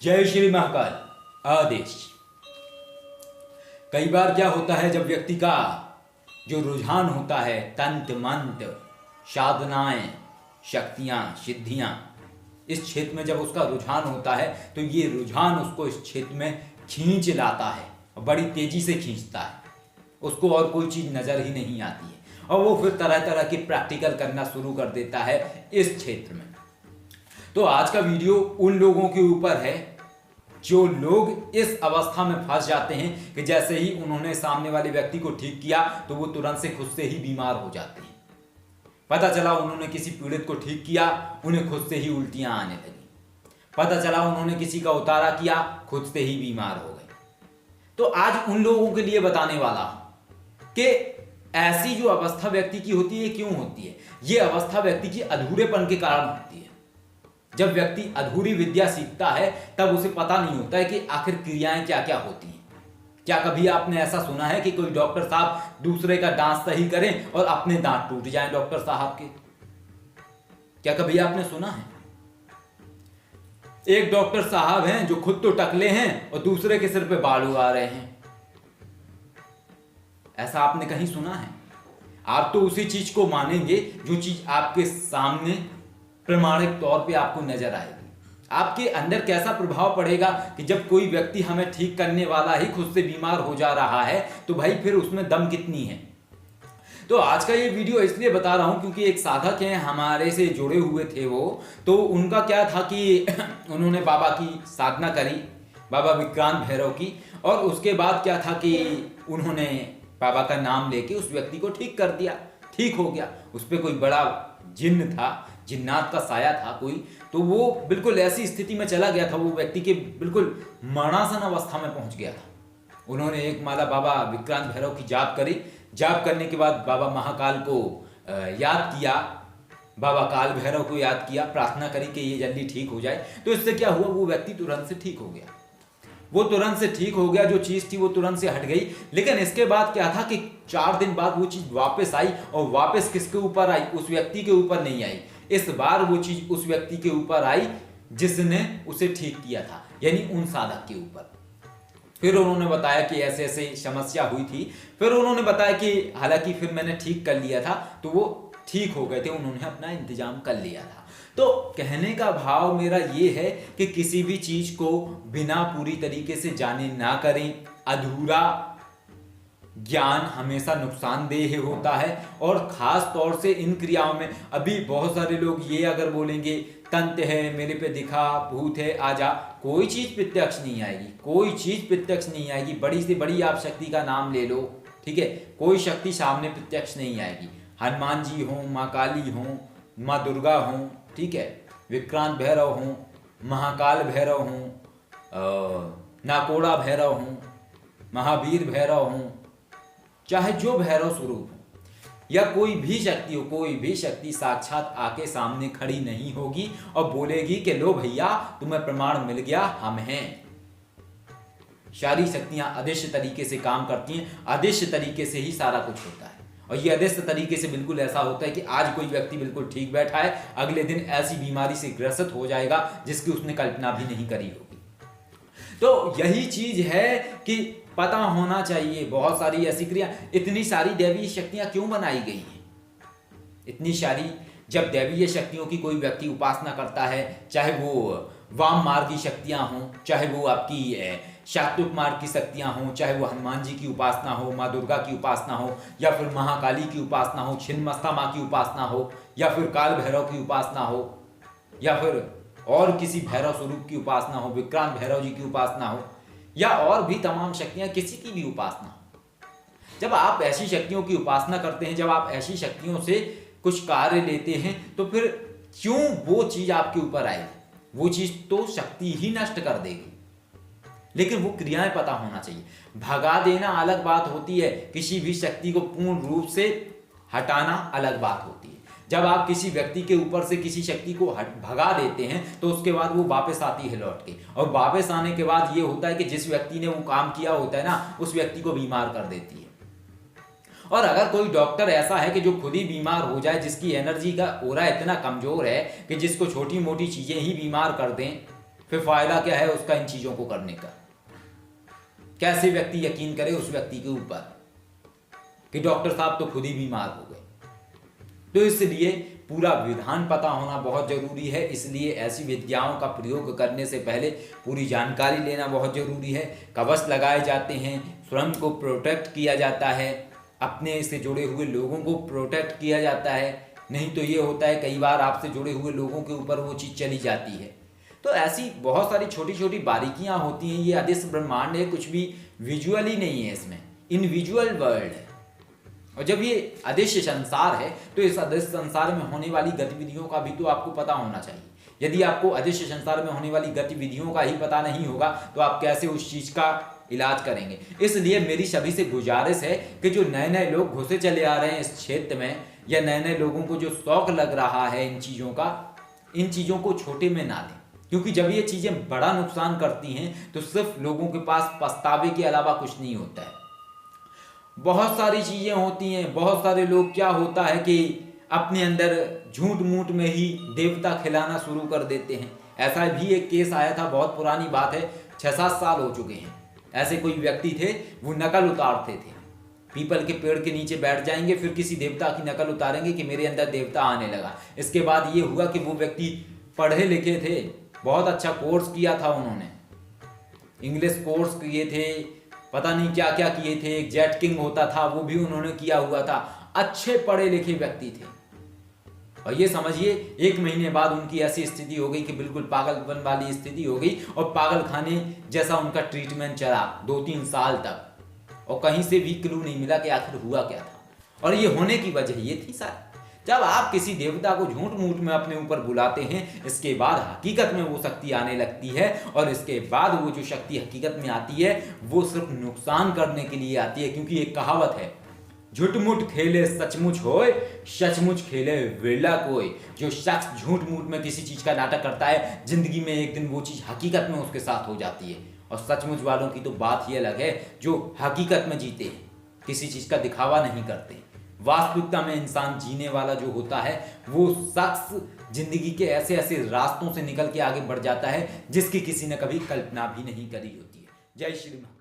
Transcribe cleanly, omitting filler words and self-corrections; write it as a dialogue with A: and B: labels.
A: जय श्री महाकाल आदेश। कई बार क्या होता है, जब व्यक्ति का जो रुझान होता है तंत्र मंत्र साधनाएं शक्तियां सिद्धियां, इस क्षेत्र में जब उसका रुझान होता है तो ये रुझान उसको इस क्षेत्र में खींच लाता है और बड़ी तेजी से खींचता है। उसको और कोई चीज नजर ही नहीं आती है और वो फिर तरह तरह की प्रैक्टिकल करना शुरू कर देता है इस क्षेत्र में। तो आज का वीडियो उन लोगों के ऊपर है जो लोग इस अवस्था में फंस जाते हैं कि जैसे ही उन्होंने सामने वाले व्यक्ति को ठीक किया तो वो तुरंत से खुद से ही बीमार हो जाते हैं। पता चला उन्होंने किसी पीड़ित को ठीक किया, उन्हें खुद से ही उल्टियां आने लगी। पता चला उन्होंने किसी का उतारा किया, खुद से ही बीमार हो गए। तो आज उन लोगों के लिए बताने वाला हूं कि ऐसी जो अवस्था व्यक्ति की होती है क्यों होती है। ये अवस्था व्यक्ति की अधूरेपन के कारण होती है। जब व्यक्ति अधूरी विद्या सीखता है तब उसे पता नहीं होता है कि आखिर क्रियाएं क्या क्या होती हैं। क्या कभी आपने ऐसा सुना है कि कोई डॉक्टर साहब दूसरे का दांत सही करें और अपने दांत टूट जाएं डॉक्टर साहब के? क्या कभी आपने सुना है? एक डॉक्टर साहब हैं जो खुद तो टकले हैं और दूसरे के सिर पे बाल उगा रहे हैं। ऐसा आपने कहीं सुना है? आप तो उसी चीज को मानेंगे जो चीज आपके सामने प्रमाणिक तौर पे आपको नजर आएगी। आपके अंदर कैसा प्रभाव पड़ेगा कि जब कोई व्यक्ति हमें ठीक करने वाला ही खुद से बीमार हो जा रहा है तो भाई फिर उसमें दम कितनी है। तो आज का ये वीडियो इसलिए बता रहा हूं क्योंकि एक साधक हैं हमारे से जुड़े हुए थे वो, तो उनका क्या था कि उन्होंने बाबा की साधना करी, बाबा विक्रांत भैरव की, और उसके बाद क्या था कि उन्होंने बाबा का नाम लेके उस व्यक्ति को ठीक कर दिया। ठीक हो गया। उस पर कोई बड़ा जिन्न था, जिन्नात का साया था कोई, तो वो बिल्कुल ऐसी स्थिति में चला गया था, वो व्यक्ति के बिल्कुल मरणासन अवस्था में पहुंच गया था। उन्होंने एक माला बाबा विक्रांत भैरव की जाप करी। जाप करने के बाद बाबा महाकाल को याद किया, बाबा काल भैरव को याद किया, प्रार्थना करी कि ये जल्दी ठीक हो जाए। तो इससे क्या हुआ, वो व्यक्ति तुरंत से ठीक हो गया। वो तुरंत से ठीक हो गया, जो चीज थी वो तुरंत से हट गई। लेकिन इसके बाद क्या था कि 4 दिन बाद वो चीज वापस आई, और वापस किसके ऊपर आई? उस व्यक्ति के ऊपर नहीं आई। इस बार वो चीज उस व्यक्ति के ऊपर आई जिसने उसे ठीक किया था, यानी उन साधक के ऊपर। फिर उन्होंने बताया कि ऐसे ऐसे समस्या हुई थी। फिर उन्होंने बताया कि हालांकि फिर मैंने ठीक कर लिया था, तो वो ठीक हो गए थे, उन्होंने अपना इंतजाम कर लिया था। तो कहने का भाव मेरा ये है कि किसी भी चीज को बिना पूरी तरीके से जाने ना करें। अधूरा ज्ञान हमेशा नुकसानदेह होता है, और खास तौर से इन क्रियाओं में अभी बहुत सारे लोग ये अगर बोलेंगे तंत्र है, मेरे पे दिखा, भूत है, आजा, कोई चीज प्रत्यक्ष नहीं आएगी। कोई चीज प्रत्यक्ष नहीं आएगी। बड़ी से बड़ी आप शक्ति का नाम ले लो, ठीक है, कोई शक्ति सामने प्रत्यक्ष नहीं आएगी। हनुमान जी हों, माँ काली हों, माँ दुर्गा हों, ठीक है, विक्रांत भैरव हों, महाकाल भैरव हों, नाकोड़ा भैरव हों, महावीर भैरव हों, चाहे जो भैरव स्वरूप हो या कोई भी शक्ति हो, कोई भी शक्ति साक्षात आके सामने खड़ी नहीं होगी और बोलेगी कि लो भैया तुम्हें प्रमाण मिल गया, हम हैं। सारी शक्तियां अदृश्य तरीके से काम करती हैं, अदृश्य तरीके से ही सारा कुछ होता है। और ये अदृश्य तरीके से बिल्कुल ऐसा होता है कि आज कोई व्यक्ति बिल्कुल ठीक बैठा है, अगले दिन ऐसी बीमारी से ग्रसित हो जाएगा जिसकी उसने कल्पना भी नहीं करी होगी। तो यही चीज है कि पता होना चाहिए। बहुत सारी ऐसी क्रिया, इतनी सारी दैवीय शक्तियां क्यों बनाई गई हैं? इतनी सारी, जब दैवीय शक्तियों की कोई व्यक्ति उपासना करता है, चाहे वो वाम मार्ग की शक्तियां हों, चाहे वो आपकी सात्विक मार्ग की शक्तियां हों, चाहे वो हनुमान जी की उपासना हो, माँ दुर्गा की उपासना हो, या फिर महाकाली की उपासना हो, छिन्नमस्ता माँ की उपासना हो, या फिर काल भैरव की उपासना हो, या फिर और किसी भैरव स्वरूप की उपासना हो, विक्रांत भैरव जी की उपासना हो, या और भी तमाम शक्तियां, किसी की भी उपासना हो। जब आप ऐसी शक्तियों की उपासना करते हैं, जब आप ऐसी शक्तियों से कुछ कार्य लेते हैं, तो फिर क्यों वो चीज आपके ऊपर आएगी? वो चीज तो शक्ति ही नष्ट कर देगी, लेकिन वो क्रियाएं पता होना चाहिए। भगा देना अलग बात होती है, किसी भी शक्ति को पूर्ण रूप से हटाना अलग बात होती है। जब आप किसी व्यक्ति के ऊपर से किसी शक्ति को भगा देते हैं तो उसके बाद वो वापस आती है लौट के, और वापस आने के बाद ये होता है कि जिस व्यक्ति ने वो काम किया होता है ना, उस व्यक्ति को बीमार कर देती है। और अगर कोई डॉक्टर ऐसा है कि जो खुद ही बीमार हो जाए, जिसकी एनर्जी का ओरा इतना कमजोर है कि जिसको छोटी मोटी चीजें ही बीमार कर दें, फिर फायदा क्या है उसका इन चीजों को करने का? कैसे व्यक्ति यकीन करे उस व्यक्ति के ऊपर कि डॉक्टर साहब तो खुद ही बीमार हो गए? तो इसलिए पूरा विधान पता होना बहुत जरूरी है। इसलिए ऐसी विद्याओं का प्रयोग करने से पहले पूरी जानकारी लेना बहुत जरूरी है। कवच लगाए जाते हैं, स्वयं को प्रोटेक्ट किया जाता है, अपने से जुड़े हुए लोगों को प्रोटेक्ट किया जाता है। नहीं तो ये होता है कई बार आपसे जुड़े हुए लोगों के ऊपर वो चीज़ चली जाती है। तो ऐसी बहुत सारी छोटी छोटी बारीकियां होती हैं। ये अदृश्य ब्रह्मांड है, कुछ भी विजुअली नहीं है, इसमें इनविजुअल वर्ल्ड है। और जब ये अदृश्य संसार है तो इस अदृश्य संसार में होने वाली गतिविधियों का भी तो आपको पता होना चाहिए। यदि आपको अदृश्य संसार में होने वाली गतिविधियों का ही पता नहीं होगा तो आप कैसे उस चीज का इलाज करेंगे? इसलिए मेरी सभी से गुजारिश है कि जो नए नए लोग घुसे चले आ रहे हैं इस क्षेत्र में, या नए नए लोगों को जो शौक लग रहा है इन चीजों का, इन चीजों को छोटे में ना लें। क्योंकि जब ये चीजें बड़ा नुकसान करती हैं तो सिर्फ लोगों के पास पछतावे के अलावा कुछ नहीं होता है। बहुत सारी चीजें होती हैं। बहुत सारे लोग, क्या होता है कि अपने अंदर झूठ मूठ में ही देवता खिलाना शुरू कर देते हैं। ऐसा भी एक केस आया था, बहुत पुरानी बात है, 6-7 साल हो चुके हैं। ऐसे कोई व्यक्ति थे, वो नकल उतारते थे। पीपल के पेड़ के नीचे बैठ जाएंगे, फिर किसी देवता की नकल उतारेंगे कि मेरे अंदर देवता आने लगा। इसके बाद ये हुआ कि वो व्यक्ति पढ़े लिखे थे, बहुत अच्छा कोर्स किया था उन्होंने, इंग्लिश कोर्स किए थे, पता नहीं क्या क्या किए थे, एक जेट किंग होता था वो भी उन्होंने किया हुआ था। अच्छे पढ़े लिखे व्यक्ति थे। और ये समझिए 1 महीने बाद उनकी ऐसी स्थिति हो गई कि बिल्कुल पागलपन वाली स्थिति हो गई, और पागल खाने जैसा उनका ट्रीटमेंट चला 2-3 साल तक, और कहीं से भी क्लू नहीं मिला कि आखिर हुआ क्या था। और ये होने की वजह ये थी सर, जब आप किसी देवता को झूठ मूठ में अपने ऊपर बुलाते हैं, इसके बाद हकीकत में वो शक्ति आने लगती है, और इसके बाद वो जो शक्ति हकीकत में आती है वो सिर्फ नुकसान करने के लिए आती है। क्योंकि एक कहावत है, झूठ-मूठ खेले सचमुच होए, सचमुच खेले विरला कोई। जो शख्स झूठ मूठ में किसी चीज का नाटक करता है, जिंदगी में एक दिन वो चीज हकीकत में उसके साथ हो जाती है। और सचमुच वालों की तो बात ही अलग है, जो हकीकत में जीते हैं, किसी चीज का दिखावा नहीं करते। वास्तविकता में इंसान जीने वाला जो होता है, वो शख्स जिंदगी के ऐसे ऐसे रास्तों से निकल के आगे बढ़ जाता है जिसकी किसी ने कभी कल्पना भी नहीं करी होती है। जय श्री राम।